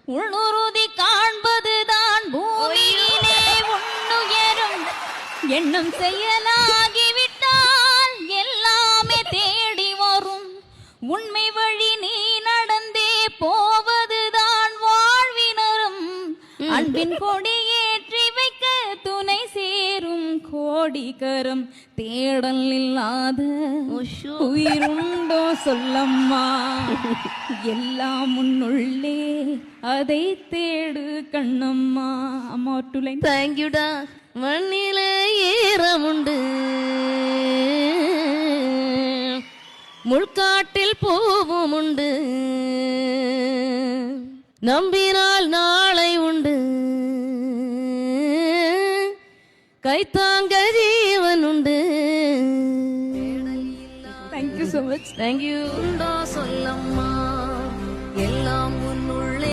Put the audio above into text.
உள்ளுறுதி காண்பதுதான் பூமியிலே உன்னுயரும் எண்ணம் செயலாகிவிட்டால் எல்லாமே தேடி வரும். உண்மை வழி நீ நடந்தே போவதுதான் வாழ்வினரும். அன்பின் கொடி ஏற்றி வைக்க துணை சேரும் கோடிகரம். தேடல் இல்லாத உயிருண்டோ சொல்லம்மா, எல்லாம் முன்னுள்ளே அதை தேடு கண்ணம்மா. அம்மா ஒரு 2 லைன். தேங்க்யூடா. மண்ணில ஈரமுண்டு, முள்காட்டில் பூவும் உண்டு, நம்பினால் நாளை உண்டு, கைத்தாங்க ஜீவன் உண்டு. Thank you so much. தேங்க்யூ. சொல்லம்மா எல்லாம்